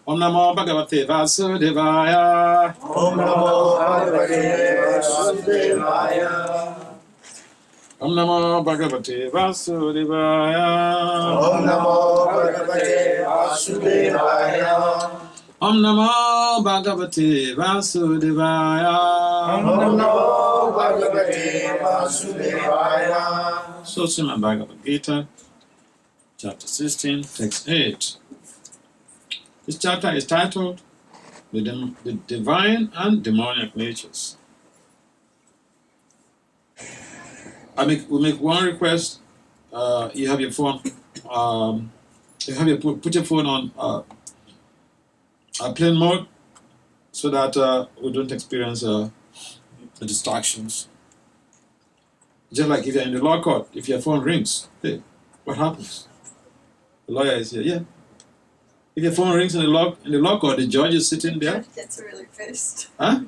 Om Namo Bhagavate Vasudevaya. Om Namo Bhagavate Vasudevaya. Om Namo Bhagavate Vasudevaya. Om Namo Bhagavate Vasudevaya. Om Namo Bhagavate Vasudevaya. Om Namo Bhagavate Vasudevaya. So Srimad Bhagavad-gita, chapter 16, text 8. This chapter is titled The Divine and Demoniac Natures. We make one request. You have your phone. Put your phone on plane mode so that we don't experience distractions. Just like if you're in the law court, if your phone rings, hey, what happens? The lawyer is here. Yeah. If your phone rings in the law court, the judge is sitting there. The judge gets really pissed. Huh?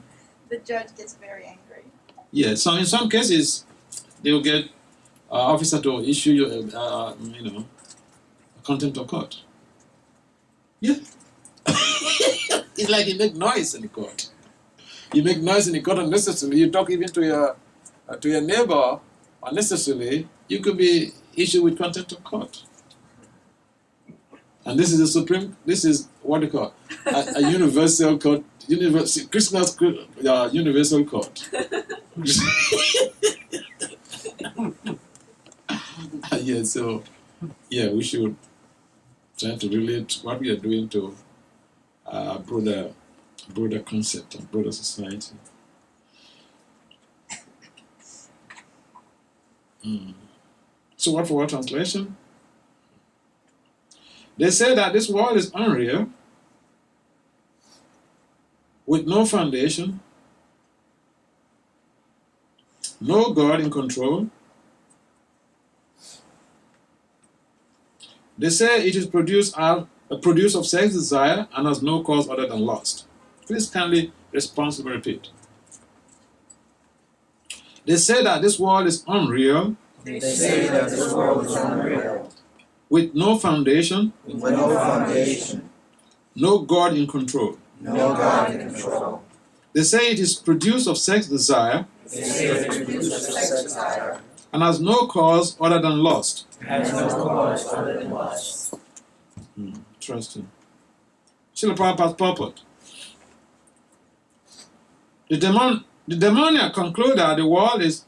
The judge gets very angry. Yeah. So in some cases, they will get officer to issue you, contempt of court. Yeah. It's like you make noise in the court. You make noise in the court unnecessarily. You talk even to your neighbor unnecessarily. You could be issued with contempt of court. And this is the supreme. This is what they call a universal court. Krishna's universal court. Yeah. So yeah, we should try to relate what we are doing to broader concept of broader society. So what for what translation? They say that this world is unreal, with no foundation, no God in control. They say it is produced of sex desire and has no cause other than lust. Please kindly responsibly repeat. They say that this world is unreal. They say that this world is unreal. With no foundation. With no foundation. No God in control. No God in control. They say it is produced of sex desire. They say it is produced of sex desire. And has no cause other than lust. Has no cause other than lust. Interesting. Srila Prabhupada's purport. The demoniac conclude that the world is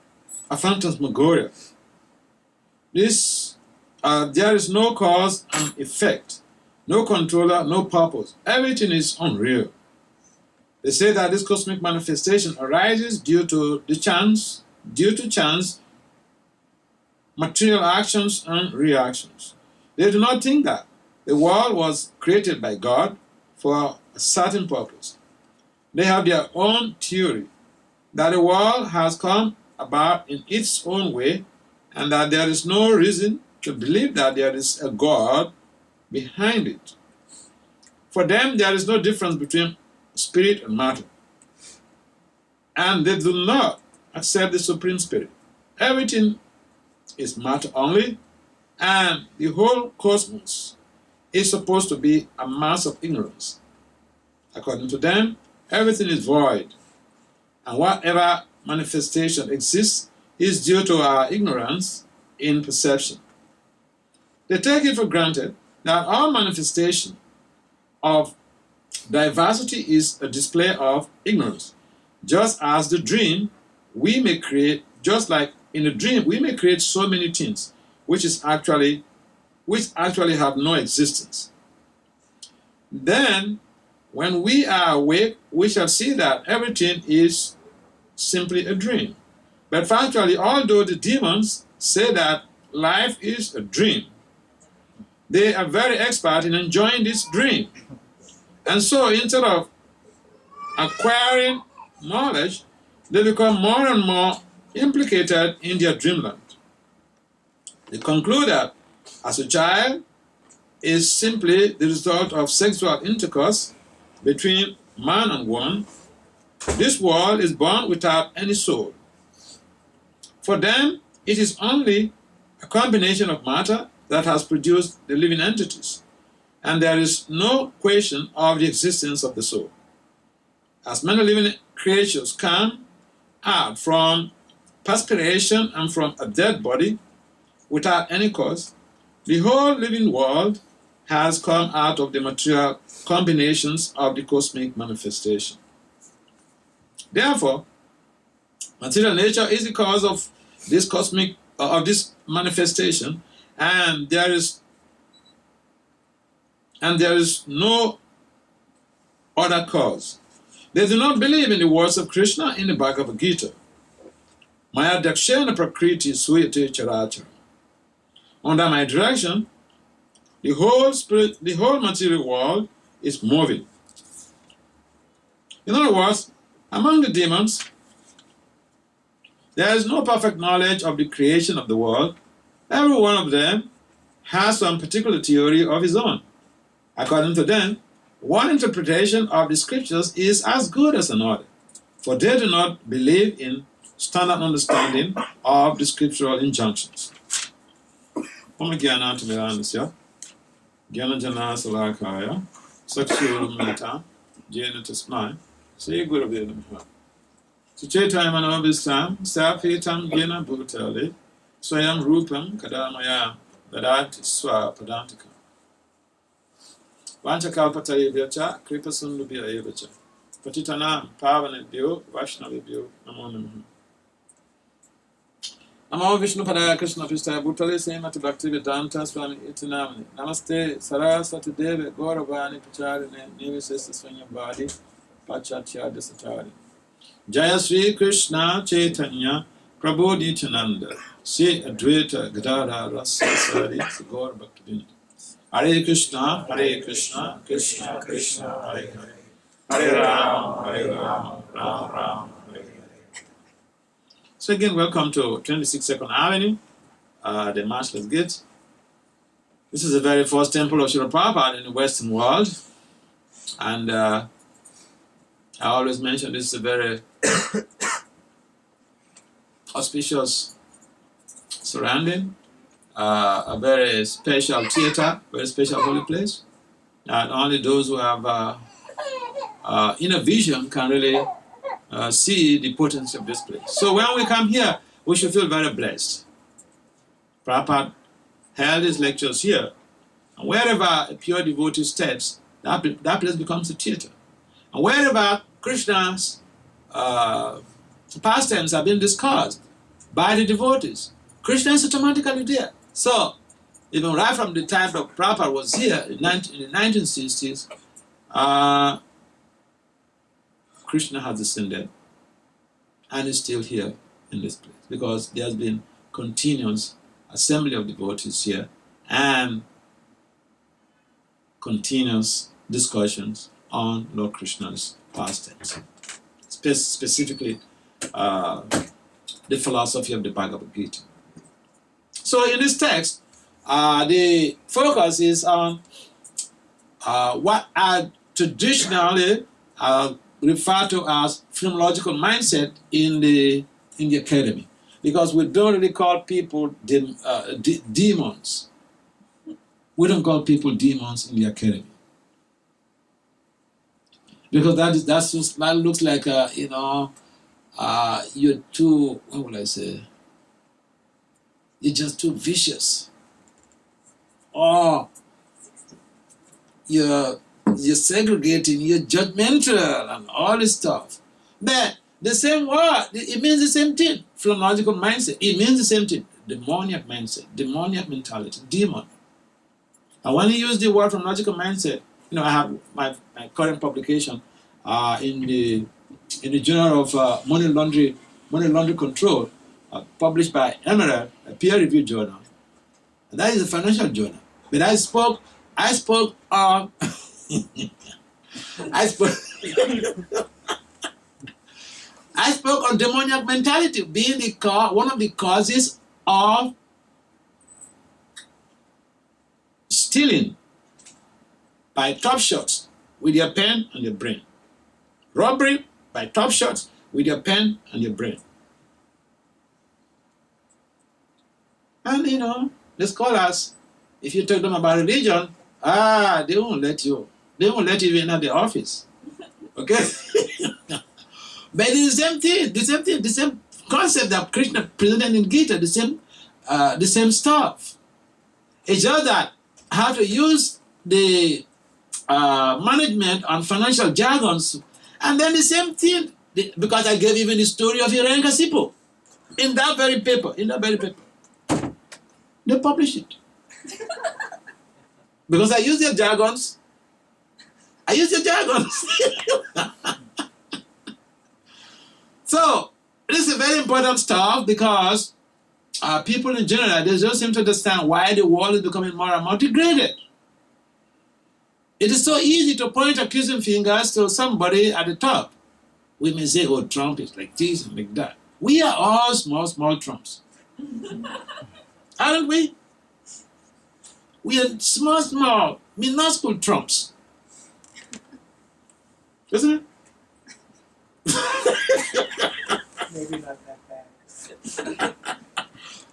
a phantasmagoria. There is no cause and effect, no controller, no purpose. Everything is unreal. They say that this cosmic manifestation arises due to chance, material actions and reactions. They do not think that the world was created by God for a certain purpose. They have their own theory that the world has come about in its own way and that there is no reason to believe that there is a God behind it. For them, there is no difference between spirit and matter. And they do not accept the Supreme Spirit. Everything is matter only, and the whole cosmos is supposed to be a mass of ignorance. According to them, everything is void, and whatever manifestation exists is due to our ignorance in perception. They take it for granted that all manifestation of diversity is a display of ignorance. Just as the dream, we may create, just like in a dream, we may create so many things which actually have no existence. Then, when we are awake, we shall see that everything is simply a dream. But factually, although the demons say that life is a dream, they are very expert in enjoying this dream. And so instead of acquiring knowledge, they become more and more implicated in their dreamland. They conclude that as a child is simply the result of sexual intercourse between man and woman. This world is born without any soul. For them, it is only a combination of matter that has produced the living entities. and there is no question of the existence of the soul. As many living creatures come out from perspiration and from a dead body without any cause, the whole living world has come out of the material combinations of the cosmic manifestation. Therefore, material nature is the cause of this cosmic of this manifestation, and there is no other cause. They do not believe in the words of Krishna in the Bhagavad-gita. Maya dakshena prakriti suyate charachara. Under my direction, the whole material world is moving. In other words, among the demons, there is no perfect knowledge of the creation of the world. Every one of them has some particular theory of his own. According to them, one interpretation of the scriptures is as good as another, for they do not believe in standard understanding of the scriptural injunctions. Gyana Jana Salakaya, Sakshuru Meta, Jana Tasmai, say Guru Vedamha. To Chaitanya Manovistam, Sapitam Jena Bhutali, Swayam Rupam Kadamaya, Dadati Swa Padantika. Vanchakalpatari Vyacha, Kripasundubhya Evacha. Patitanam, Pavanebhyo, Vaishnavibhyo, Namo Namaha. Namo Vishnu Padaya Krishna Pistaya Bhutale Srimati Bhaktivedanta Swami Itinamani. Namaste Saraswati Deve Gauravani Pacharine Nivesesta Swanyabhadi Pachatya Desatari. Jaya Sri Krishna Chaitanya Prabhu Nityananda Sri Advaita Gadara Rasa Sari Gaur Bhaktivinda. Hare Krishna, Krishna Krishna, Hare Hare. Hare Rama, Rama, Rama, Hare Hare. So again, welcome to 26th Avenue, the Matchless Gifts. This is the very first temple of Srila Prabhupada in the Western world. And I always mention this is a very auspicious surrounding, a very special theater, very special holy place. And only those who have inner vision can really see the potency of this place. So when we come here, we should feel very blessed. Prabhupada held his lectures here. And wherever a pure devotee steps, that place becomes a theater. And wherever Krishna's pastimes have been discussed by the devotees, Krishna is automatically there. So, even right from the time that Prabhupada was here in the 1960s, Krishna has descended and is still here in this place because there has been continuous assembly of devotees here and continuous discussions on Lord Krishna's pastimes, specifically the philosophy of the Bhagavad-gita. So in this text, the focus is on what are traditionally referred to as phenomenological mindset in the academy, because we don't really call people demons. We don't call people demons in the academy, because that looks like you're too, what would I say? You're just too vicious, or you're segregating, you're judgmental, and all this stuff. But the same word, it means the same thing. Phenomenological mindset, it means the same thing. Demoniac mindset, demoniac mentality, demon. And when you use the word phenomenological mindset, I have my current publication in the Journal of Money Laundry Control, published by Emerald, a peer-reviewed journal. And that is a financial journal. But I spoke on demoniac mentality being one of the causes of stealing by top shots with your pen and your brain. Robbery by top shots with your pen and your brain. And the scholars, if you talk them about religion, They won't let you. They won't let you even at the office. Okay? But it's the same concept that Krishna presented in Gita, the same stuff. It's just that I have to use the management and financial jargons, and then the same thing, because I gave even the story of Hiranyakasipu in that very paper, they publish it. Because I use their jargons. So, this is very important stuff because people in general, they don't seem to understand why the world is becoming more and more degraded. It is so easy to point accusing fingers to somebody at the top. We may say, oh, Trump is like this and like that. We are all small Trumps. Aren't we? We are small, minuscule Trumps. Isn't it? Maybe not that bad.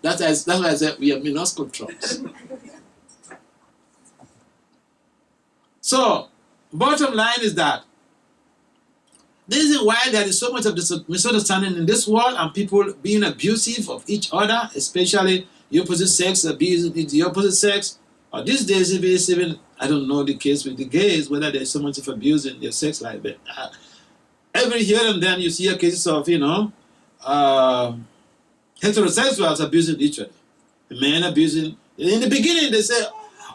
That's why I said we are minuscule Trumps. So, bottom line is that this is why there is so much of this misunderstanding in this world and people being abusive of each other, especially the opposite sex abusing the opposite sex. Or these days, if it's even, I don't know the case with the gays, whether there's so much of abuse in their sex life. But every here and then you see a cases of, heterosexuals abusing each other. The men abusing. In the beginning, they say,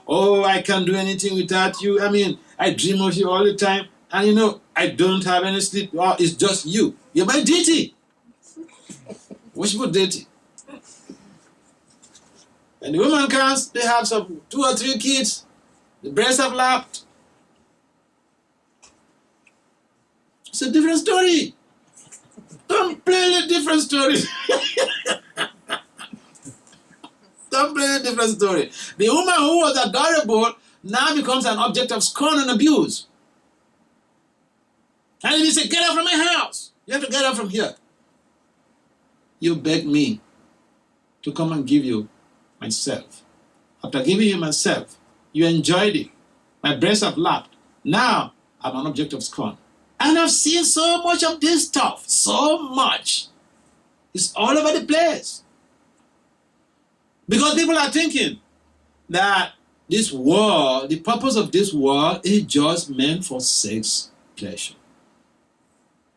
oh, I can't do anything without you. I mean, I dream of you all the time. And I don't have any sleep. Oh, it's just you. You're my deity. Worshipful deity. And the woman comes, they have some 2 or 3 kids. The breasts have lapped. It's a different story. Completely different story. Completely different story. The woman who was adorable now becomes an object of scorn and abuse. And if you say, get out from my house, you have to get out from here. You beg me to come and give you myself. After giving you myself, you enjoyed it. My breasts have lapped. Now I'm an object of scorn. And I've seen so much of this stuff. So much. It's all over the place. Because people are thinking that this world, the purpose of this world is just meant for sex pleasure.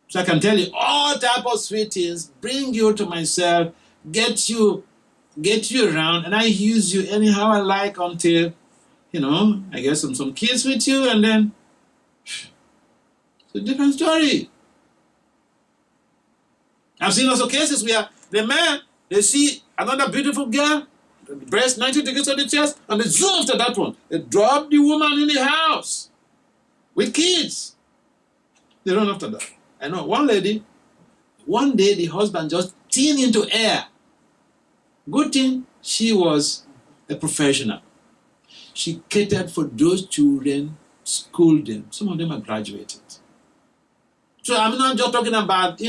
So I can tell you all type of sweet things, bring you to myself, get you around, and I use you anyhow I like until, I get some kids with you, and then it's a different story. I've seen also cases where the man, they see another beautiful girl, the breast 90 degrees on the chest, and they zoom after that one. They drop the woman in the house with kids. They run after that. I know one lady, one day the husband just tuned into air. Good thing she was a professional. She catered for those children, schooled them. Some of them are graduated. So I'm not just talking about,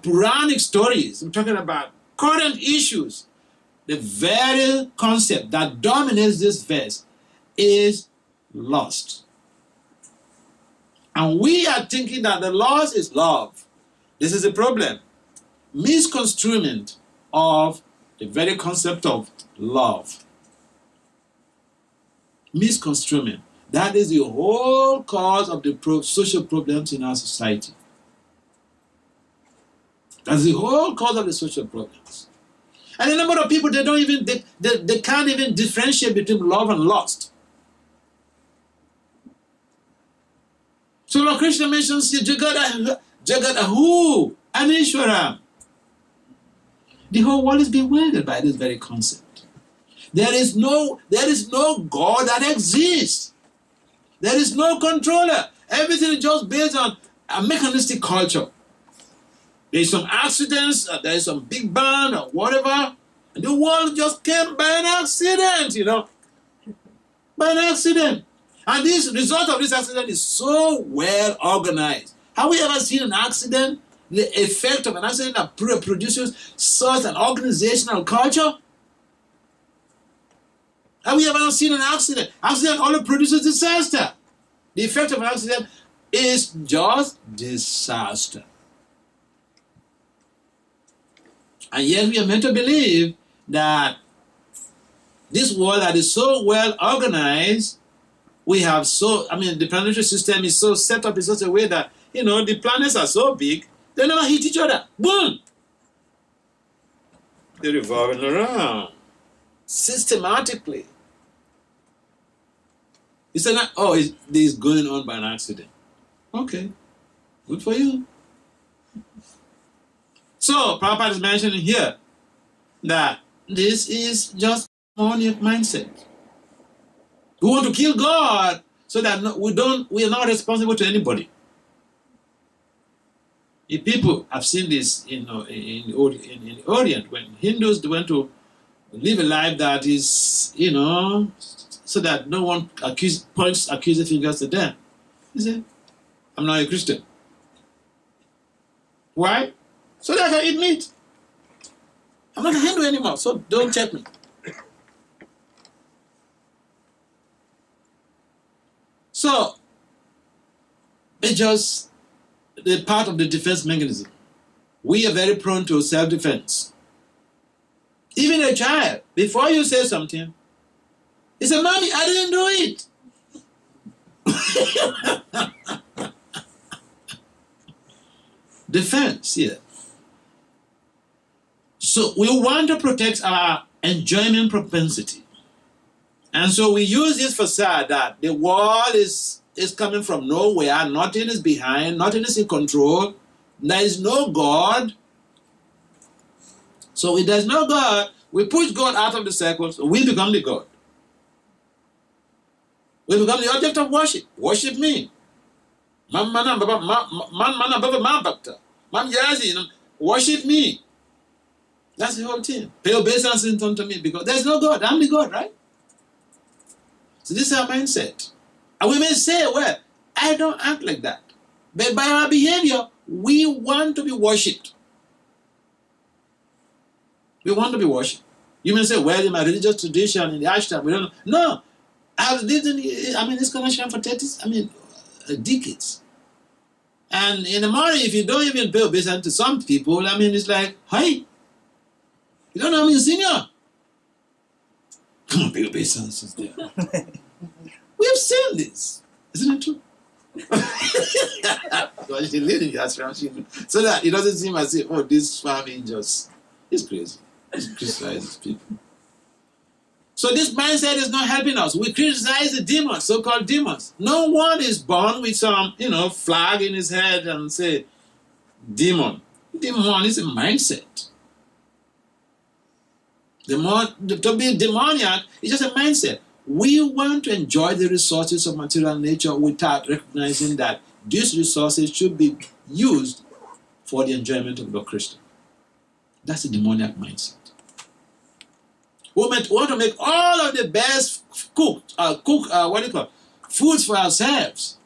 Puranic stories. I'm talking about current issues. The very concept that dominates this verse is lust. And we are thinking that the lust is love. This is a problem. Misconstruement of the very concept of love. Misconstruement. That is the whole cause of the social problems in our society. That's the whole cause of the social problems. And a number of people, they can't even differentiate between love and lust. So Lord Krishna mentions Jagadahu and Ishwaram. The whole world is bewildered by this very concept. There is no God that exists. There is no controller. Everything is just based on a mechanistic culture. There is some accidents, there is some big bang or whatever, and the world just came by an accident, By an accident. And this result of this accident is so well organized. Have we ever seen an accident, the effect of an accident that produces such an organizational culture? And we have not seen an accident. Accident only produces disaster. The effect of an accident is just disaster. And yet we are meant to believe that this world that is so well organized, the planetary system is so set up in such a way that, the planets are so big, they never hit each other. Boom! They're revolving around systematically. It's not, this is going on by an accident. Okay, good for you. So, Prabhupada is mentioning here that this is just demoniac mindset. We want to kill God so that we are not responsible to anybody. If people have seen this in the Orient, when Hindus went to live a life that is, so that no one points accusing fingers at them. He said, I'm not a Christian. Why? So that I can eat meat. I'm not a Hindu anymore, so don't check me. So, it's just the part of the defense mechanism. We are very prone to self-defense. Even a child, before you say something, he said, Mommy, I didn't do it. Defense, yeah. So we want to protect our enjoyment propensity. And so we use this facade that the world is coming from nowhere, nothing is behind, nothing is in control, there is no God. So if there's no God, we push God out of the circle, so we become the God. We become the object of worship. Worship me. Worship me. That's the whole thing. Pay obeisance unto me because there's no God. I'm the God, right? So this is our mindset. And we may say, well, I don't act like that. But by our behavior, we want to be worshipped. We want to be worshipped. You may say, well, in my religious tradition, in the ashram, we don't know. No. I've lived in this connection for decades. And in the morning, if you don't even pay obeisance to some people, it's like, hi, you don't know me, senior. Come on, pay obeisance there. We've seen this. Isn't it true? So she lived in the ashram, so that it doesn't seem as if, this family is crazy. It criticizes people. So this mindset is not helping us. We criticize the demons, so-called demons. No one is born with some, flag in his head and say, demon. Demon is a mindset. To be demoniac is just a mindset. We want to enjoy the resources of material nature without recognizing that these resources should be used for the enjoyment of Lord Krishna. That's a demoniac mindset. We want to make all of the best foods for ourselves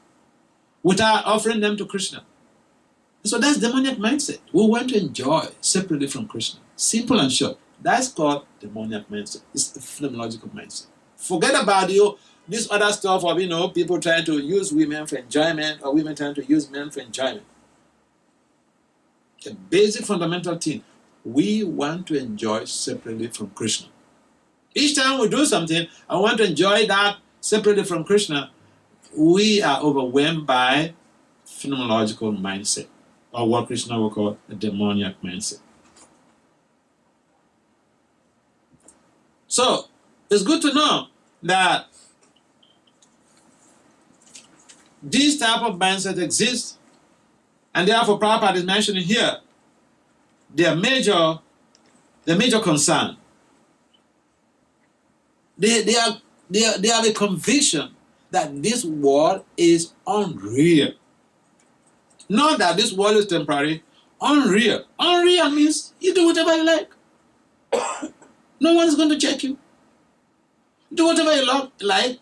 without offering them to Krishna. So that's demoniac mindset. We want to enjoy separately from Krishna. Simple and short. That's called demoniac mindset. It's a phenomenological mindset. Forget about this other stuff of people trying to use women for enjoyment or women trying to use men for enjoyment. The basic fundamental thing, we want to enjoy separately from Krishna. Each time we do something, I want to enjoy that separately from Krishna, we are overwhelmed by phenomenological mindset, or what Krishna will call a demoniac mindset. So, it's good to know that this type of mindset exists, and therefore Prabhupada is mentioning here their major concern. They have a conviction that this world is unreal. Not that this world is temporary, unreal. Unreal means you do whatever you like. No one is going to check you. Do whatever you like,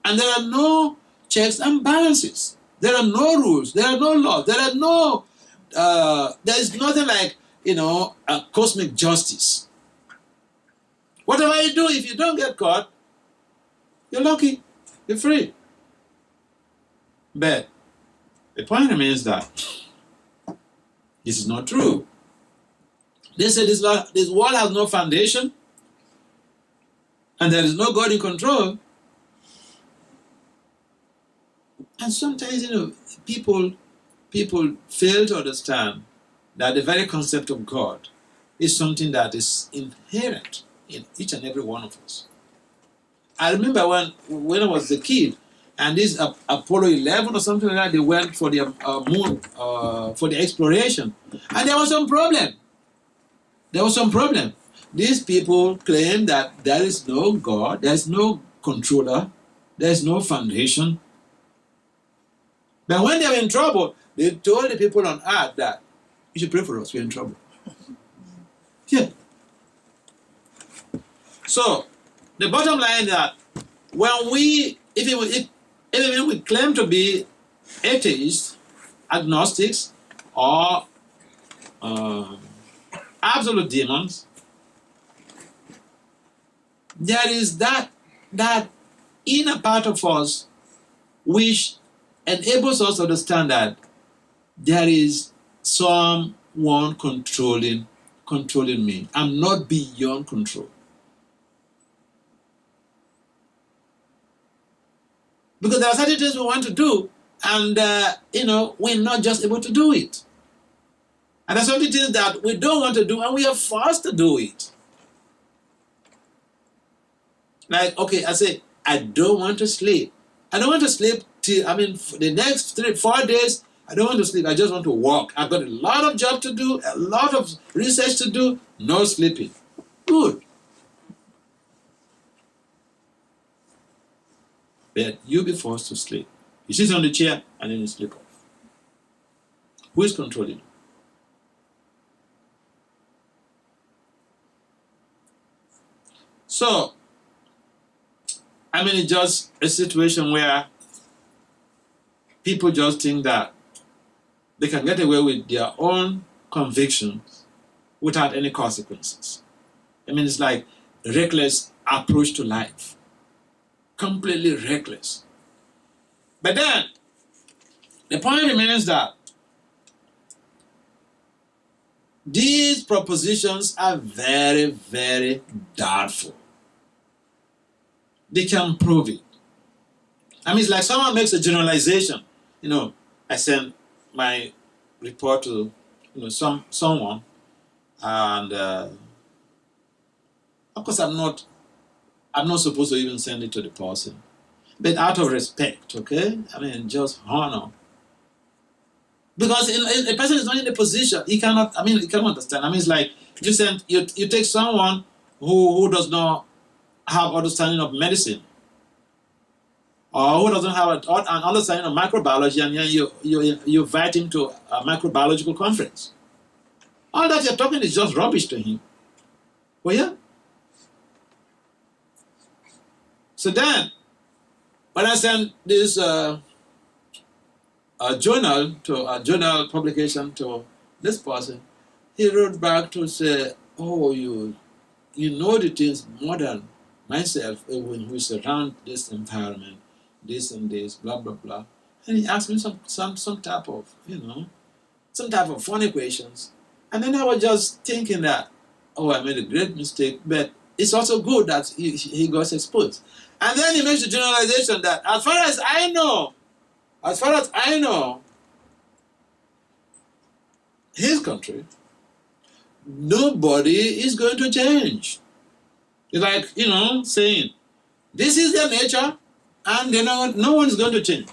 and there are no checks and balances. There are no rules. There are no laws. There are no. There is nothing like a cosmic justice. Whatever you do, if you don't get caught, you're lucky. You're free. But the point remains that this is not true. They say this world has no foundation and there is no God in control. And sometimes, people fail to understand that the very concept of God is something that is inherent in each and every one of us. I remember when I was a kid, and this Apollo 11 or something like that, they went for the moon, for the exploration. And there was some problem. These people claim that there is no God, there is no controller, there is no foundation. But when they were in trouble, they told the people on earth that you should pray for us, we're in trouble. Yeah. So, the bottom line is that when even we claim to be atheists, agnostics, or absolute demons, there is that inner part of us which enables us to understand that there is someone controlling me. I'm not beyond control. Because there are certain things we want to do, and we're not just able to do it. And there are certain things that we don't want to do, and we are forced to do it. Like, okay, I say, I don't want to sleep. I don't want to sleep for the next 3-4 days. I don't want to sleep. I just want to walk. I've got a lot of job to do, a lot of research to do. No sleeping. Good. But you'll be forced to sleep. You sit on the chair and then you sleep off. Who is controlling you? So, it's just a situation where people just think that they can get away with their own convictions without any consequences. It's like a reckless approach to life. Completely reckless. But then, the point remains that these propositions are very, very doubtful. They can prove it. It's like someone makes a generalization. I send my report to someone, and of course I'm not supposed to even send it to the person, but out of respect, okay? Just honor. Because a person is not in a position, he cannot understand. It's like you take someone who does not have understanding of medicine, or who doesn't have an understanding of microbiology, and then you invite him to a microbiological conference. All that you're talking is just rubbish to him. Well, yeah. So then, when I sent this journal publication to this person, he wrote back to say, "Oh, you know the things more than myself when we surround this environment, this and this, blah blah blah." And he asked me some type of funny questions, and then I was just thinking that, oh, I made a great mistake, but it's also good that he got exposed. And then he makes the generalization that as far as I know, his country, nobody is going to change. It's like, saying, this is their nature, and no one is going to change.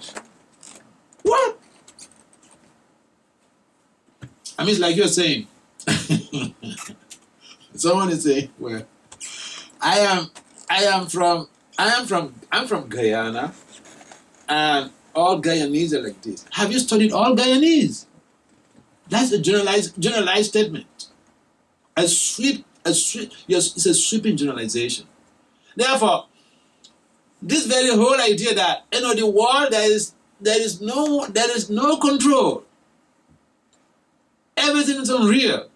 What? It's like you're saying, someone is saying, well, I'm from Guyana, and all Guyanese are like this. Have you studied all Guyanese? That's a generalized statement. It's a sweeping generalization. Therefore, this very whole idea that the world there is no control. Everything is unreal,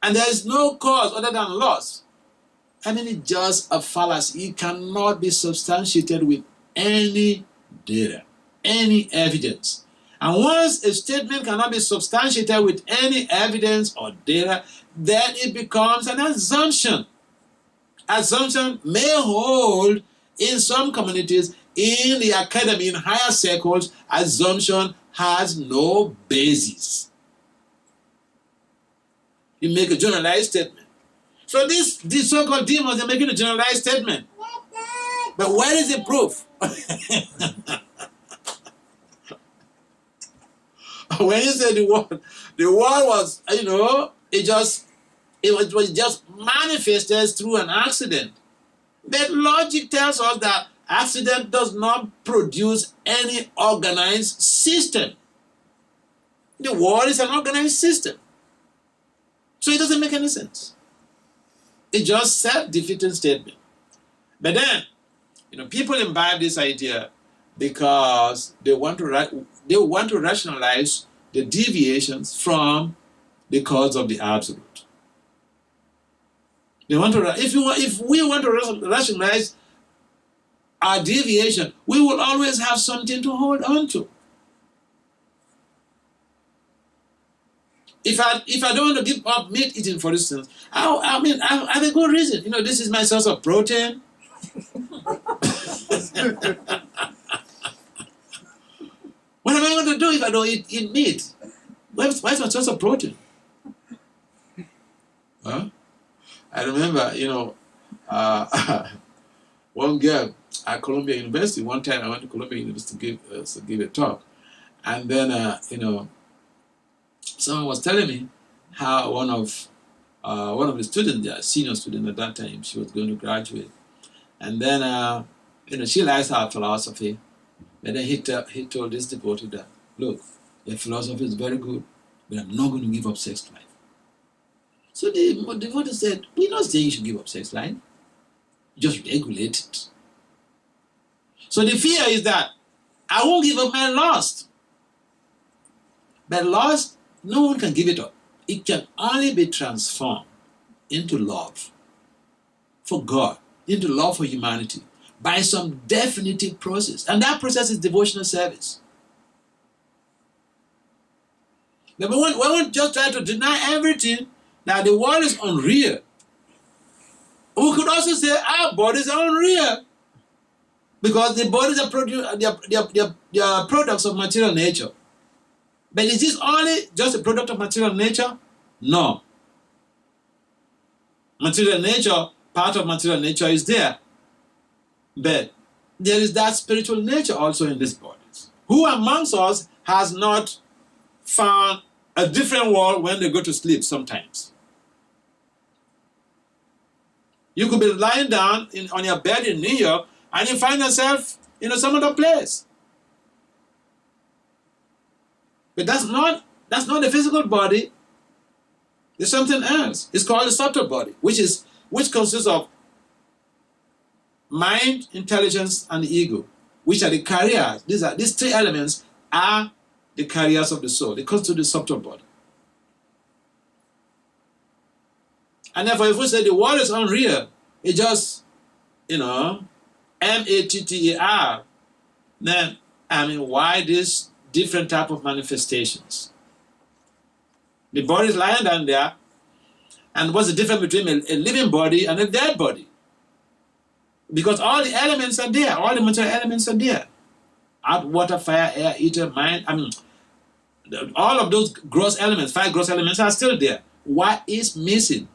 and there is no cause other than loss. I mean, it's just a fallacy. It cannot be substantiated with any data, any evidence. And once a statement cannot be substantiated with any evidence or data, then it becomes an assumption. Assumption may hold in some communities, in the academy, in higher circles. Assumption has no basis. You make a generalized statement. So these so-called demons are making a generalized statement. But where is the proof? When you say the world was, it was just manifested through an accident. But logic tells us that accident does not produce any organized system. The world is an organized system. So it doesn't make any sense. It's just self-defeating statement. But then, people imbibe this idea because they want to rationalize the deviations from the cause of the absolute. They want to. If we want to rationalize our deviation, we will always have something to hold on to. If I don't want to give up meat eating, for instance, I have a good reason. This is my source of protein. What am I going to do if I don't eat meat? Where's my source of protein? Huh? I remember, one girl at Columbia University. One time I went to Columbia University to give a talk, and then someone was telling me how one of the students, a senior student at that time, she was going to graduate, and then she likes our philosophy, and then he told this devotee that, look, your philosophy is very good, but I'm not going to give up sex life. So the devotee said, we're not saying you should give up sex life, just regulate it. So the fear is that I won't give up my lust. But lust, no one can give it up. It can only be transformed into love for God, into love for humanity, by some definitive process. And that process is devotional service. But when we just try to deny everything, that the world is unreal, we could also say our bodies are unreal. Because the bodies are they are products of material nature. But is this only just a product of material nature? No. Material nature, part of material nature is there. But there is that spiritual nature also in these bodies. Who amongst us has not found a different world when they go to sleep sometimes? You could be lying down on your bed in New York and you find yourself in some other place. But that's not the physical body. There's something else. It's called the subtle body, which consists of mind, intelligence, and the ego, which are the carriers. These three elements are the carriers of the soul. They constitute the subtle body. And therefore, if we say the world is unreal, it just, matter, then, why this different type of manifestations? The body is lying down there, and what's the difference between a living body and a dead body? Because all the elements are there, all the material elements are there. Earth, water, fire, air, ether, mind, all of those gross elements, 5 gross elements are still there. What is missing?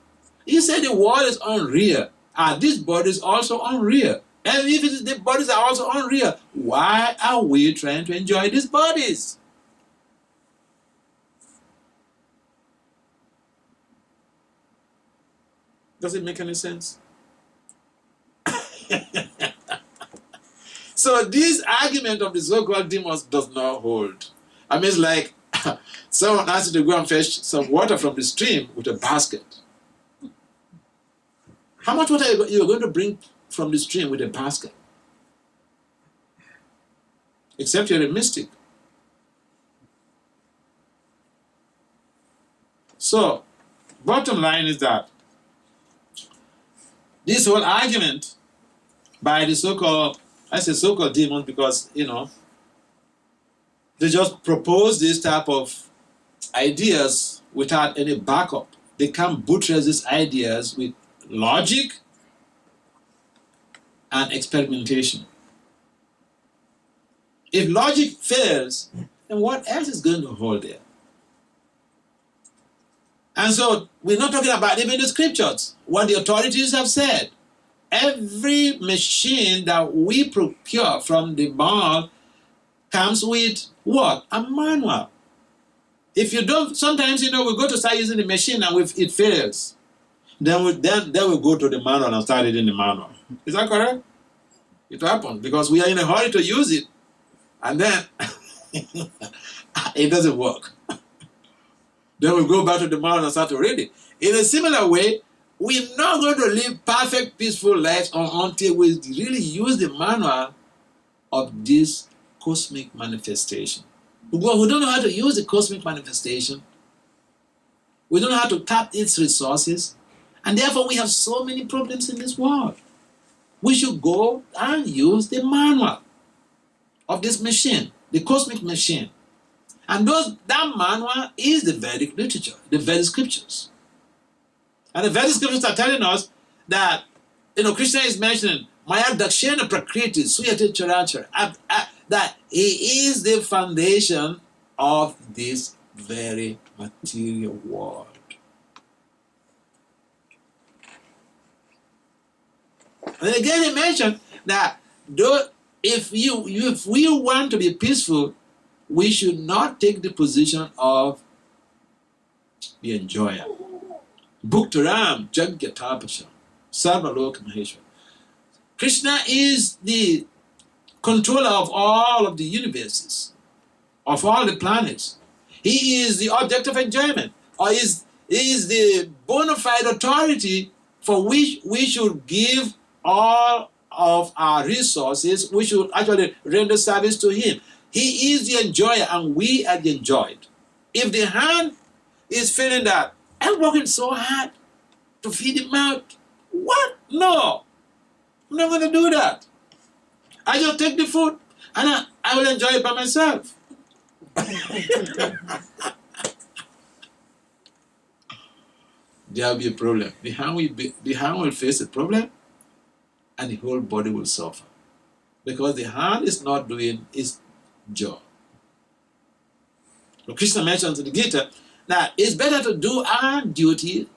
He said the world is unreal. Are these bodies also unreal? And if the bodies are also unreal, why are we trying to enjoy these bodies? Does it make any sense? So this argument of the so-called demons does not hold. It's like someone asked you to go and fetch some water from the stream with a basket. How much water are you going to bring from the stream with a basket? Except you're a mystic. So, bottom line is that this whole argument by the so-called, I say so-called demons because, they just propose this type of ideas without any backup. They can't buttress these ideas with logic and experimentation. If logic fails, then what else is going to hold there? And so we're not talking about even the scriptures, what the authorities have said. Every machine that we procure from the mall comes with what? A manual. If you don't, sometimes we go to start using the machine and it fails. Then we go to the manual and start reading the manual. Is that correct? It happens because we are in a hurry to use it, and then it doesn't work. Then we go back to the manual and start to read it. In a similar way, we're not going to live perfect, peaceful lives until we really use the manual of this cosmic manifestation. Because we don't know how to use the cosmic manifestation. We don't know how to tap its resources. And therefore we have so many problems in this world. We should go and use the manual of this machine, the cosmic machine. And that manual is the Vedic literature, the Vedic scriptures. And the Vedic scriptures are telling us that, Krishna is mentioning, Maya Dakshena Prakriti Suyate Charachara, that he is the foundation of this very material world. And again he mentioned that if we want to be peaceful, we should not take the position of the enjoyer. Bhuktaram Jagatapasham Sarvalok Maheshwar. Krishna is the controller of all of the universes, of all the planets. He is the object of enjoyment, or is the bona fide authority for which we should give all of our resources. We should actually render service to him. He is the enjoyer and we are the enjoyed. If the hand is feeling that, I'm working so hard to feed him out. What? No. I'm not going to do that. I just take the food and I will enjoy it by myself. There will be a problem. The hand will face a problem and the whole body will suffer. Because the hand is not doing its job. So Krishna mentions in the Gita that it's better to do our duty,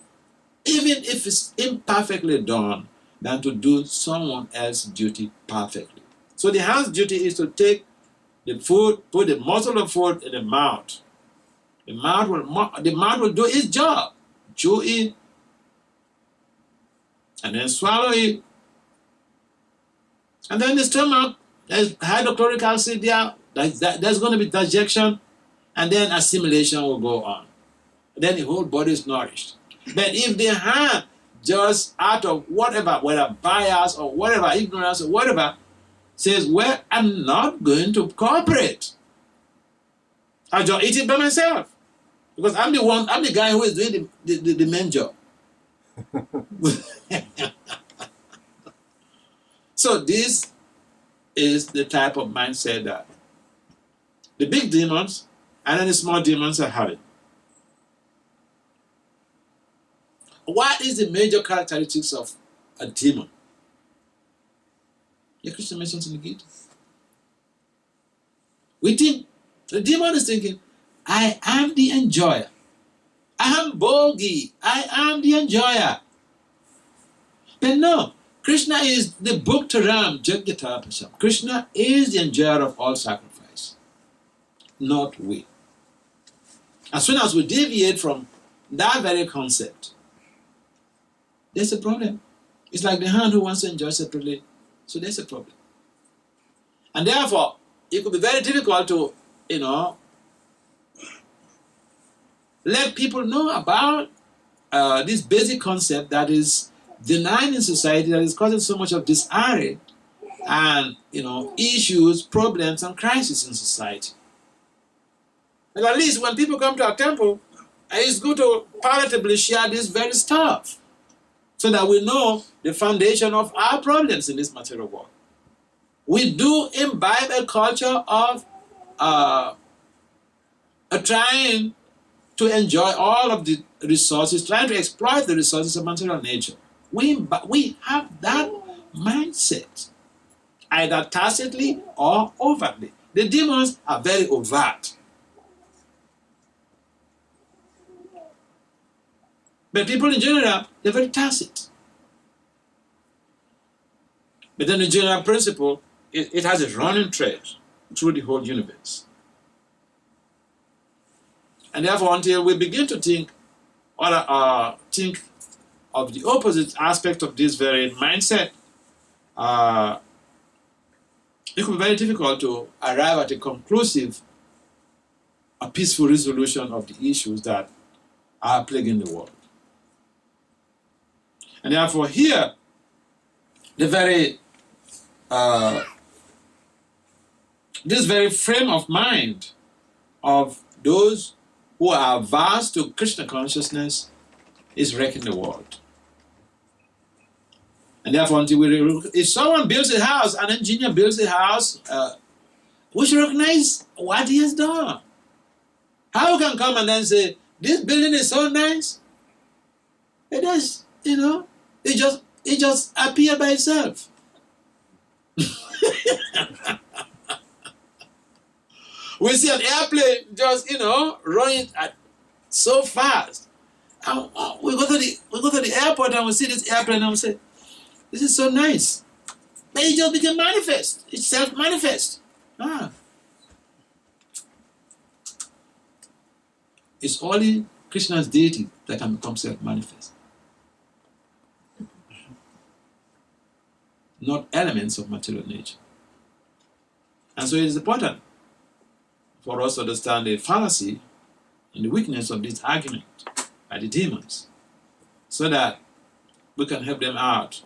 even if it's imperfectly done, than to do someone else's duty perfectly. So the hand's duty is to take the food, put the morsel of food in the mouth. The mouth will do its job. Chew it, and then swallow it. And then the stomach, there's hydrochloric acid there, there's going to be digestion, and then assimilation will go on. Then the whole body is nourished. But if the hand just out of whatever, whether bias or whatever, ignorance or whatever, says, well, I'm not going to cooperate. I'll just eat it by myself. Because I'm the guy who is doing the main job. So this is the type of mindset that the big demons and then the small demons are having. What is the major characteristics of a demon? Yeah, Krishna mentions in the Gita. We think, the demon is thinking, I am the enjoyer. I am Bhogi. I am the enjoyer. But no, Krishna is the Bhuktaram Jagatapasham. Krishna is the enjoyer of all sacrifice, not we. As soon as we deviate from that very concept, there's a problem. It's like the hand who wants to enjoy separately, so there's a problem. And therefore, it could be very difficult to, let people know about this basic concept that is denied in society, that is causing so much of disarray and, issues, problems, and crises in society. And at least when people come to our temple, it's good to palatably share this very stuff. so that we know the foundation of our problems in this material world. We do imbibe a culture of trying to enjoy all of the resources, trying to exploit the resources of material nature. We have that mindset, either tacitly or overtly. The demons are very overt. But people in general, they're very tacit. But then the general principle, it has a running thread through the whole universe. And therefore, until we begin to think of the opposite aspect of this very mindset, it could be very difficult to arrive at a conclusive, a peaceful resolution of the issues that are plaguing the world. And therefore, here, the very this very frame of mind of those who are averse to Krishna consciousness is wrecking the world. And therefore, until if someone builds a house, an engineer builds a house, we should recognize what he has done. How can come and then say, this building is so nice? It is, it just appeared by itself. We see an airplane just, running at so fast. And we go to the airport and we see this airplane and we say, this is so nice. But it just became manifest. It's self-manifest. It's only Krishna's deity that can become self-manifest. Not elements of material nature. And so it is important for us to understand the fallacy and the weakness of this argument by the demons, so that we can help them out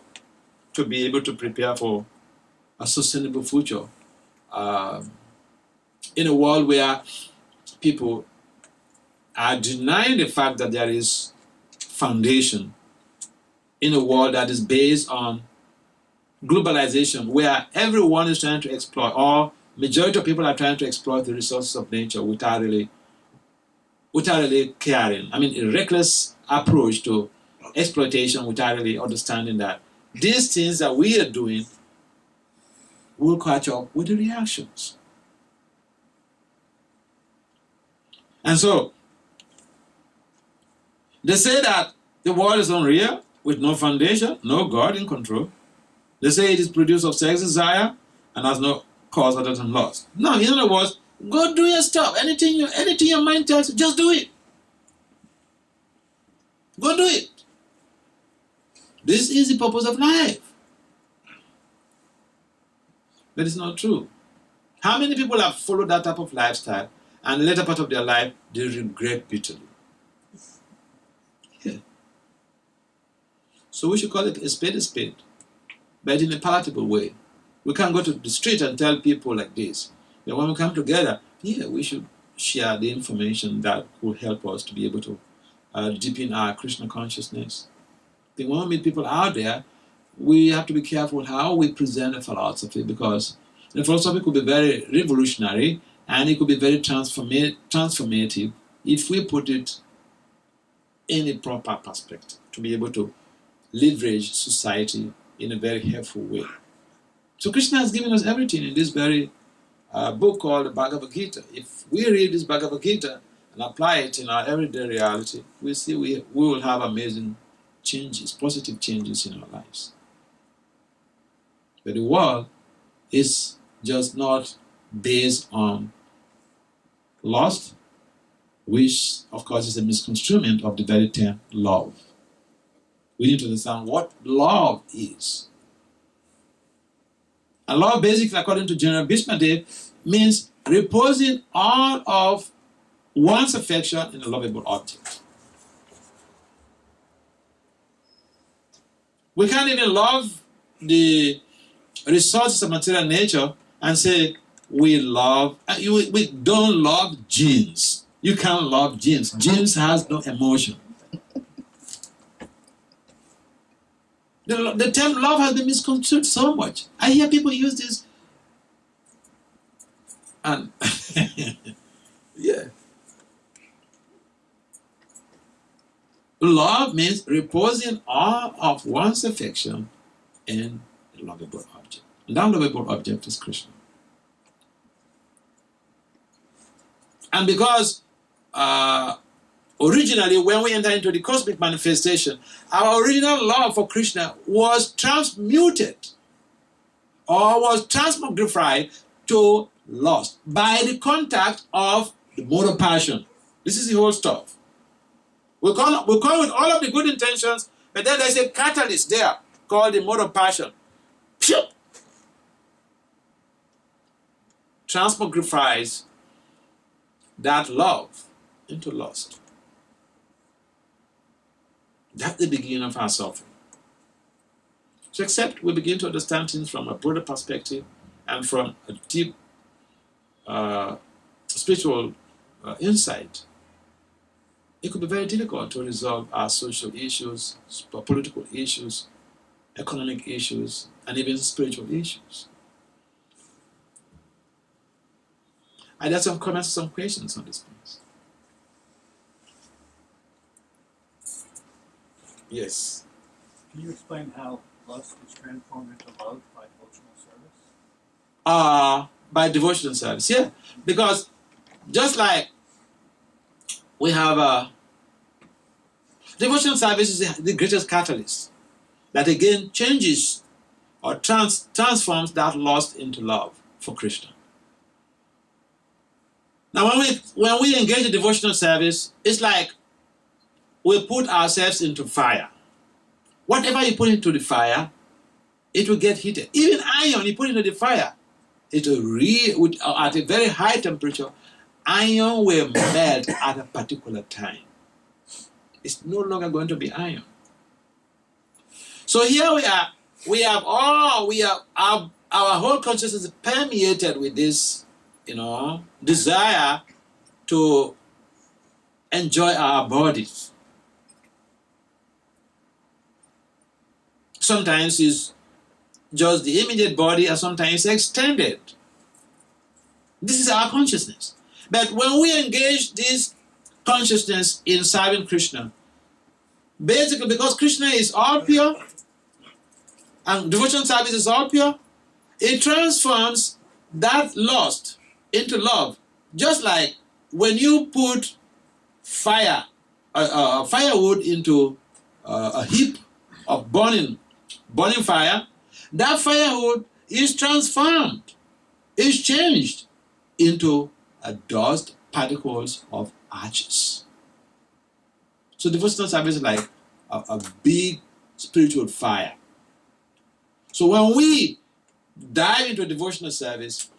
to be able to prepare for a sustainable future in a world where people are denying the fact that there is foundation, in a world that is based on globalization, where everyone is trying to exploit, or majority of people are trying to exploit the resources of nature without really caring. I mean, a reckless approach to exploitation without really understanding that these things that we are doing will catch up with the reactions. And so, they say that the world is unreal, with no foundation, no God in control. They say it is produced of sex desire and has no cause other than lust. No, in other words, go do your stuff. Anything your mind tells you, just do it. Go do it. This is the purpose of life. But it's not true. How many people have followed that type of lifestyle and later part of their life, they regret bitterly? Yeah. So we should call it a spade, but in a palatable way. We can't go to the street and tell people like this. But when we come together, we should share the information that will help us to be able to deepen our Krishna consciousness. When we meet people out there, we have to be careful how we present a philosophy, because the philosophy could be very revolutionary and it could be very transformative if we put it in a proper perspective to be able to leverage society in a very helpful way. So Krishna has given us everything in this very book called the Bhagavad-gita. If we read this Bhagavad-gita and apply it in our everyday reality, we see we will have amazing changes, positive changes in our lives. But the world is just not based on lust, which of course is a misconstruement of the very term love. We need to understand what love is. And love, basically, according to General Bhishmadev, means reposing all of one's affection in a lovable object. We can't even love the resources of material nature and say we don't love genes. You can't love genes. Genes has no emotion. The term love has been misconstrued so much. I hear people use this, and yeah. Love means reposing all of one's affection in a lovable object. And that lovable object is Krishna. And because originally, when we enter into the cosmic manifestation, our original love for Krishna was transmuted or was transmogrified to lust by the contact of the mode of passion. This is the whole stuff. We come with all of the good intentions, but then there's a catalyst there called the mode of passion. Phew! Transmogrifies that love into lust. That's the beginning of our suffering. So except we begin to understand things from a broader perspective and from a deep spiritual insight, it could be very difficult to resolve our social issues, political issues, economic issues, and even spiritual issues. I'd like some comments, some questions on this place. Yes. Can you explain how lust is transformed into love by devotional service? By devotional service, yeah. Because just like we have devotional service is the greatest catalyst that again changes or transforms that lust into love for Krishna. Now, when we engage in devotional service, it's like we put ourselves into fire. Whatever you put into the fire, it will get heated. Even iron, you put into the fire, it will at a very high temperature, iron will melt at a particular time. It's no longer going to be iron. So here we are. Our whole consciousness is permeated with this, desire to enjoy our bodies. Sometimes it's just the immediate body, and sometimes extended. This is our consciousness. But when we engage this consciousness in serving Krishna, basically because Krishna is all pure, and devotional service is all pure, it transforms that lust into love. Just like when you put firewood into a heap of burning fire, that firewood is transformed, is changed into a dust particles of ashes. So devotional service is like a big spiritual fire. So when we dive into devotional service,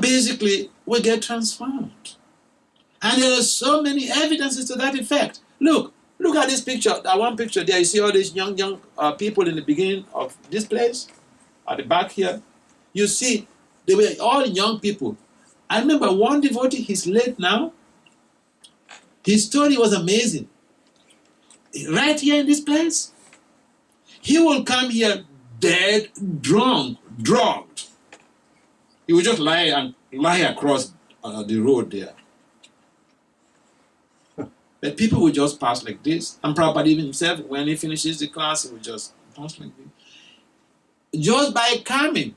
basically we get transformed. And there are so many evidences to that effect. Look at this picture, that one picture there. You see all these young people in the beginning of this place, at the back here. You see, they were all young people. I remember one devotee, he's late now. His story was amazing. Right here in this place, he will come here dead, drugged. He would just lie across the road there. But people will just pass like this. And Prabhupada even himself, when he finishes the class, he will just pass like this. Just by coming.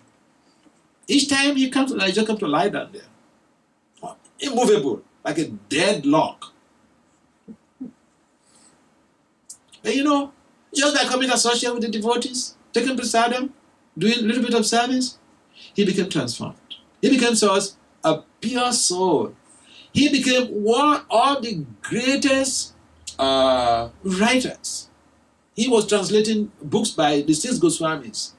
Each time he comes, he just comes to lie down there. Immovable, like a dead lock. And just by coming to associate with the devotees, taking prasadam, doing a little bit of service, he became transformed. He became a pure soul. He became one of the greatest writers. He was translating books by the 6 Goswamis.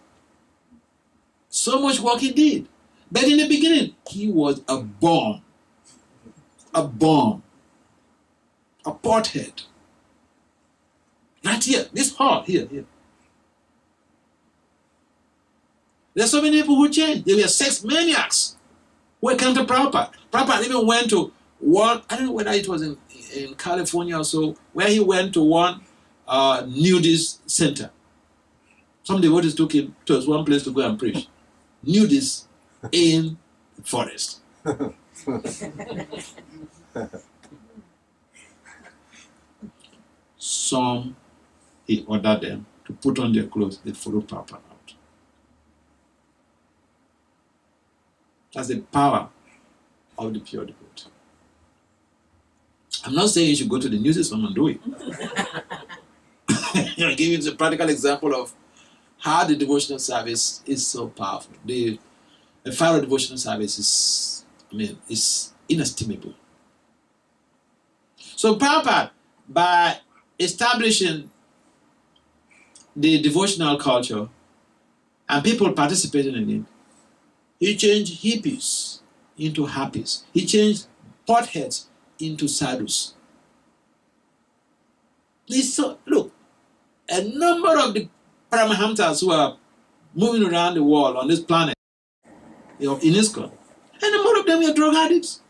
So much work he did. But in the beginning, he was a bomb, a pothead. Right here, this hall, here. There's so many people who changed. They were sex maniacs who came to Prabhupada. Prabhupada even went to one, I don't know whether it was in California or so, where he went to one nudist center. Some devotees took him to one place to go and preach. Nudists in the forest. Some, he ordered them to put on their clothes. They followed Prabhupada out. That's the power of the pure devotee. I'm not saying you should go to the nudist home and do it. I'll give you a practical example of how the devotional service is so powerful. The fire of devotional service is inestimable. So Prabhupada, by establishing the devotional culture and people participating in it, he changed hippies into happies. He changed potheads into sadhus. Look, a number of the Paramahamsas who are moving around the world on this planet, in ISKCON, a number of them are drug addicts.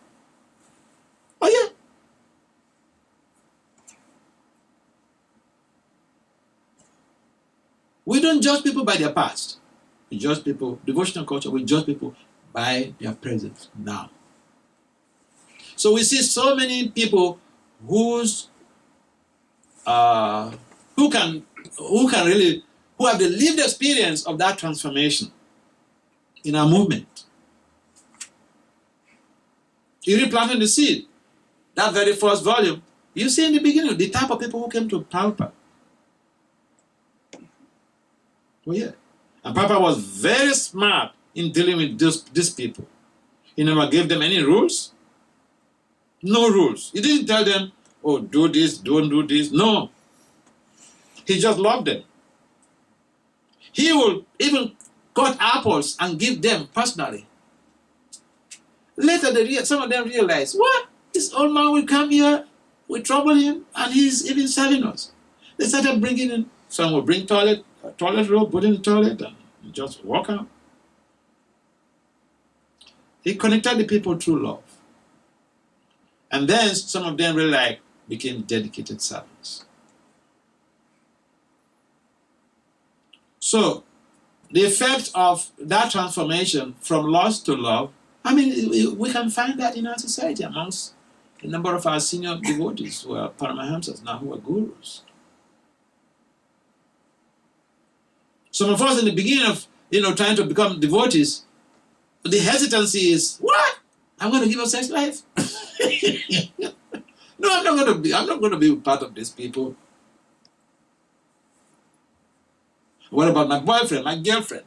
Oh yeah. We don't judge people by their past. We judge people, devotional culture, we judge people by their present now. So we see so many people who have the lived experience of that transformation in our movement. You replanting the seed. That very first volume, you see in the beginning the type of people who came to Prabhupada. Oh yeah. And Prabhupada was very smart in dealing with these people. He never gave them any rules. No rules. He didn't tell them, oh, do this, don't do this. No. He just loved them. He will even cut apples and give them personally. Later, some of them realized, what? This old man will come here, we trouble him, and he's even serving us. They started bringing in, some will bring toilet roll, put in the toilet, and just walk out. He connected the people through love. And then some of them really became dedicated servants. So, the effect of that transformation from lust to love, we can find that in our society amongst a number of our senior devotees who are Paramahamsas, now who are gurus. Some of us in the beginning of trying to become devotees, the hesitancy is, what? I'm going to give up sex life? No, I'm not going to be part of these people. What about my boyfriend, my girlfriend?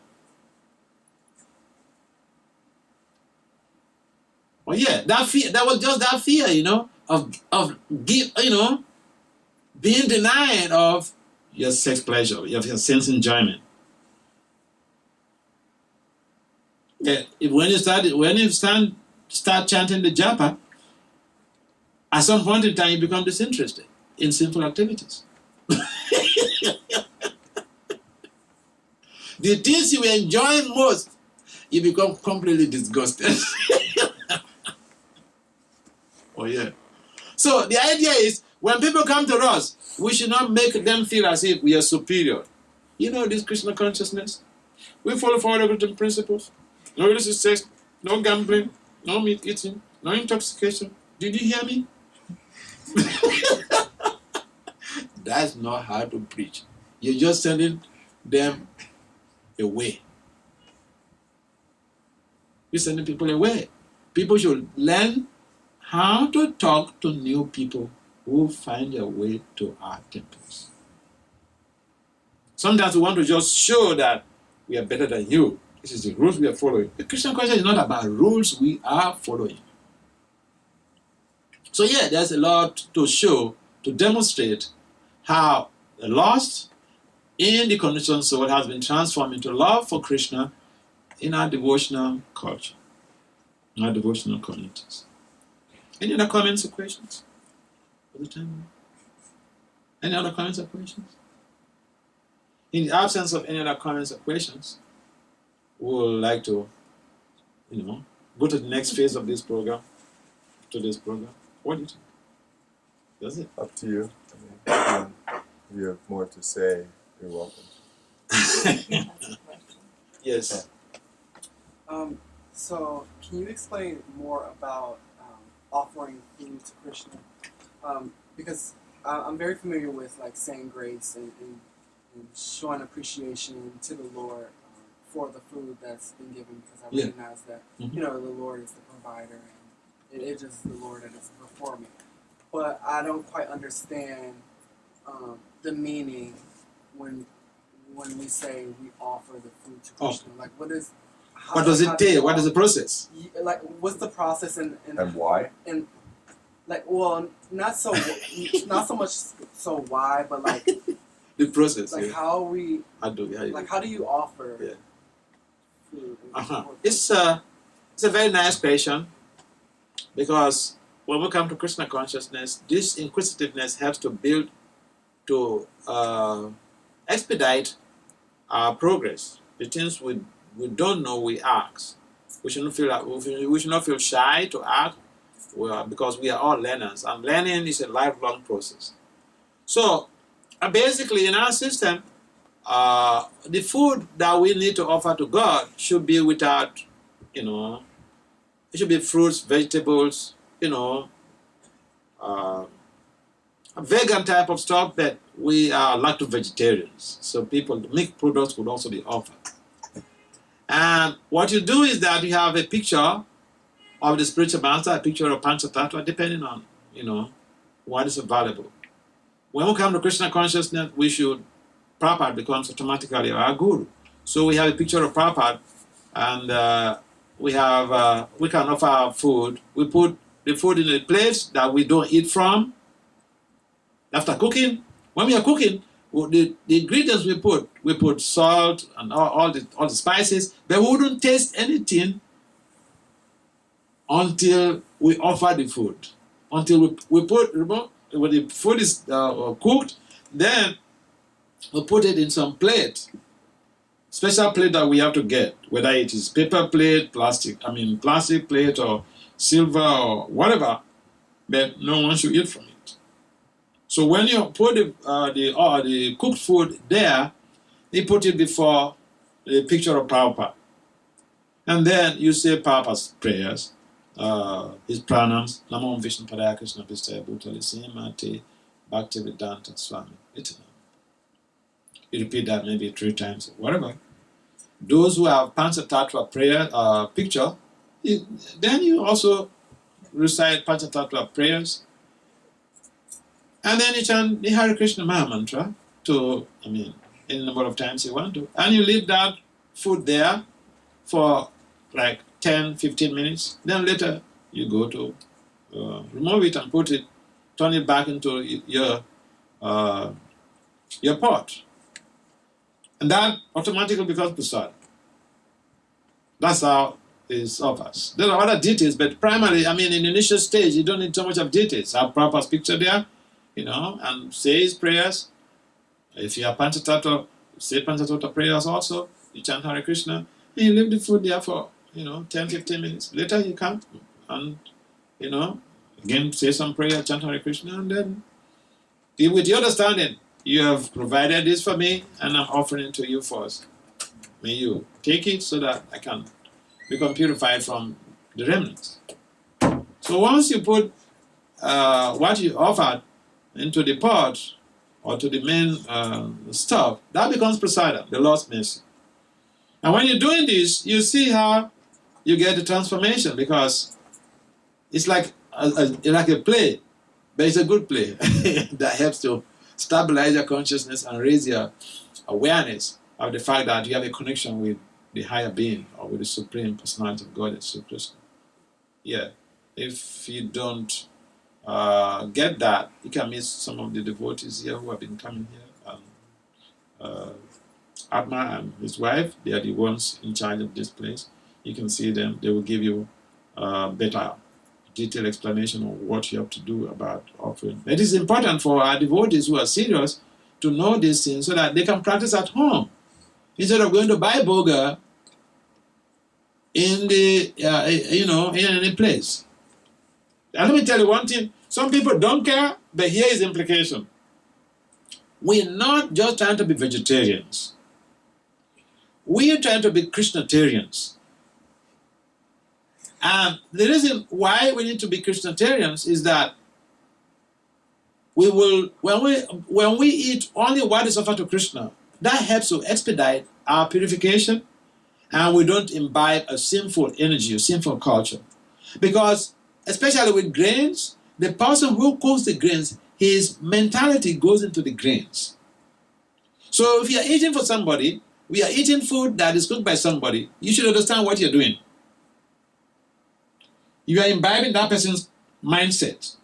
Well, yeah, that fear, that was just that fear, of being denied of your sex pleasure, of your sense enjoyment. Yeah, when you start chanting the japa, at some point in time you become disinterested in sinful activities. The things you enjoy most, you become completely disgusted. Oh yeah. So the idea is, when people come to us, we should not make them feel as if we are superior. This Krishna consciousness, we follow 4 regulative principles. No illicit sex, no gambling, no meat eating, no intoxication. Did you hear me? That's not how to preach. You're just sending them away. You're sending people away. People should learn how to talk to new people who find their way to our temples. Sometimes we want to just show that we are better than you. This is the rules we are following. The Christian culture is not about rules we are following. So yeah, there's a lot to show, to demonstrate how the lust in the conditioned soul has been transformed into love for Krishna in our devotional culture, in our devotional communities. Any other comments or questions? For the time? Any other comments or questions? In the absence of any other comments or questions, we would like to, go to the next phase of this program, What do you think? Does it? Up to you. If you have more to say, you're welcome. Yes. So, can you explain more about offering food to Krishna? Because I'm very familiar with like saying grace and showing appreciation to the Lord for the food that's been given, because I recognize that you know the Lord is the provider and it is the Lord that is before me. But I don't quite understand the meaning when we say we offer the food to Krishna. Like, what is? What does it take? What is the process? Like, what's the process and why? And like, well, not so much so why, but like The process. like how we How do you offer Yeah. food? It's a very nice question, because when we come to Krishna consciousness, this inquisitiveness helps to build, to expedite our progress. The things we don't know, we ask. We should not feel shy to ask, because we are all learners, and learning is a lifelong process. So basically, in our system, the food that we need to offer to God should be without, it should be fruits, vegetables, a vegan type of stuff, but we are lacto-vegetarians, so milk products would also be offered. And what you do is that you have a picture of the spiritual master, a picture of Panchatattva, depending on, what is available. When we come to Krishna consciousness, Prabhupada becomes automatically our guru. So we have a picture of Prabhupada, and we can offer our food. We put the food in a place that we don't eat from. After cooking, when we are cooking, the ingredients we put salt and all the spices, but we wouldn't taste anything until we offer the food. Until we put, when the food is cooked, then we put it in some plate, special plate that we have to get, whether it is paper plate, plastic plate, or silver or whatever, but no one should eat from it. So when you put the cooked food there, you put it before the picture of Prabhupada. And then you say Prabhupada's prayers, his pranams, Namo Vishnu Padaya Krishna Pistaya Bhutali Simati Bhakti-vedanta Swami. You repeat that maybe 3 times, whatever. Those who have Panchatattva prayer picture, then you also recite Panchatattva prayers. And then you chant the Hare Krishna Maha Mantra any number of times you want to. And you leave that food there for like 10-15 minutes. Then later you go to remove it and turn it back into your pot. And that automatically becomes prasad. That's how it's offers. There are other details, but primarily, in the initial stage, you don't need so much of details. Have Prabhupada's picture there, and say his prayers. If you have Panchatattva, say Panchatattva prayers also. You chant Hare Krishna, and you leave the food there for 10-15 minutes. Later you come and again say some prayer, chant Hare Krishna, and then with the understanding, you have provided this for me, and I'm offering it to you first. May you take it so that I can become purified from the remnants. So once you put what you offered into the pot or to the main stuff, that becomes prasadam, the Lord's mercy. And when you're doing this, you see how you get the transformation, because it's like a play, but it's a good play that helps to stabilize your consciousness and raise your awareness of the fact that you have a connection with the higher being or with the Supreme Personality of God, Sri Krishna. Yeah, if you don't get that, you can miss some of the devotees here who have been coming here. Atma and his wife, they are the ones in charge of this place. You can see them. They will give you better detailed explanation of what you have to do about offering. It is important for our devotees who are serious to know these things so that they can practice at home instead of going to buy boga in the in any place. And let me tell you one thing: some people don't care, but here is the implication. we're not just trying to be vegetarians. We are trying to be Krishnatarians. And the reason why we need to be Krishnatarians is that we will, when we eat only what is offered to Krishna, that helps to expedite our purification, and we don't imbibe a sinful energy, a sinful culture. Because, especially with grains, the person who cooks the grains, his mentality goes into the grains. So if you are eating for somebody, we are eating food that is cooked by somebody, you should understand what you're doing. You are imbibing that person's mindset.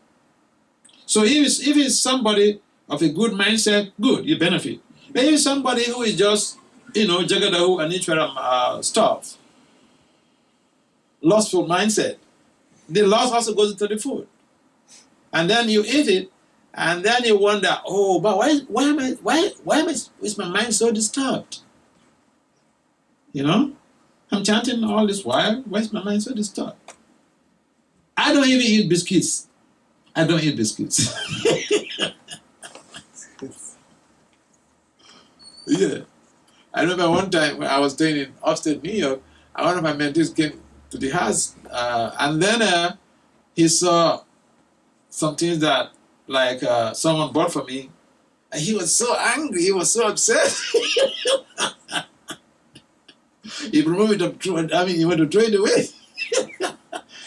So if it's somebody of a good mindset, good, you benefit. But if it's somebody who is just, jagadahu and Ishwaram stuff, lustful mindset, the lust also goes into the food. And then you eat it, and then you wonder, oh, but why is my mind so disturbed? I'm chanting all this while, why is my mind so disturbed? I don't even eat biscuits. I don't eat biscuits. Yeah. I remember one time when I was staying in upstate New York, and one of my mentees came to the house, and then he saw some things that, someone bought for me, and he was so angry, he was so upset. He removed it, he went to throw it away.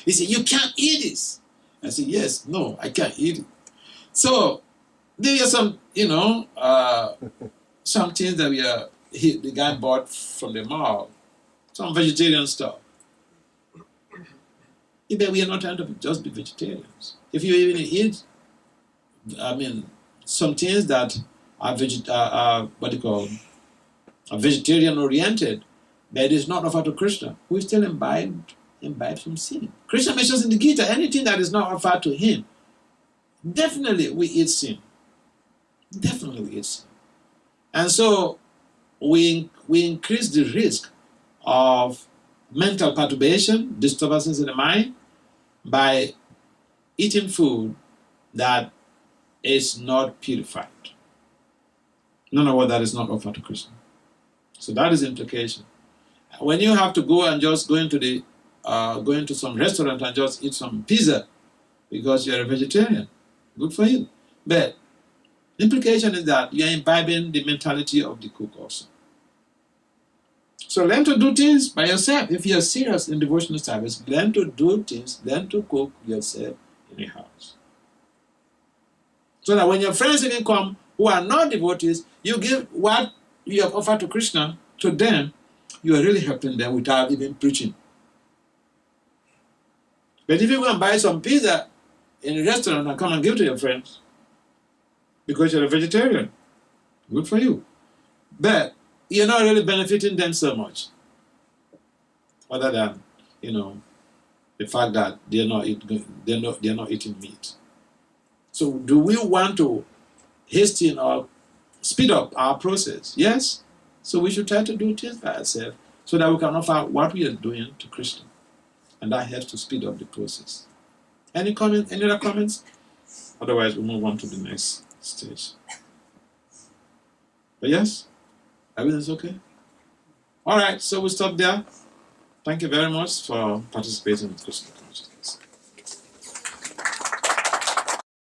He said, "You can't eat this." I said, "Yes, no, I can't eat it." So there are some, some things that the guy bought from the mall, some vegetarian stuff. But we are not trying to just be vegetarians. If you even eat, some things that are are vegetarian oriented, but it is not offered to Krishna, we still imbibe some sin. Krishna mentions in the Gita, anything that is not offered to him, definitely we eat sin. Definitely we eat sin. And so we increase the risk of mental perturbation, disturbances in the mind, by eating food that is not purified. None of what that is not offered to Krishna. So that is the implication. When you have to go and just go into some restaurant and just eat some pizza because you're a vegetarian, good for you. But the implication is that you are imbibing the mentality of the cook also. So learn to do things by yourself. If you are serious in devotional service, learn to do things, learn to cook yourself in your house. So that when your friends even come who are not devotees, you give what you have offered to Krishna to them, you are really helping them without even preaching. But if you go and buy some pizza in a restaurant and come and give to your friends, because you're a vegetarian, good for you. But you're not really benefiting them so much, other than the fact that they're not eating meat. So, do we want to hasten or speed up our process? Yes. So we should try to do things by ourselves so that we can offer what we are doing to Krishna, and that helps to speed up the process. Any comments? Any other comments? Otherwise, we'll move on to the next stage. But yes, everything's okay. All right, so we'll stop there. Thank you very much for participating in Krishna consciousness.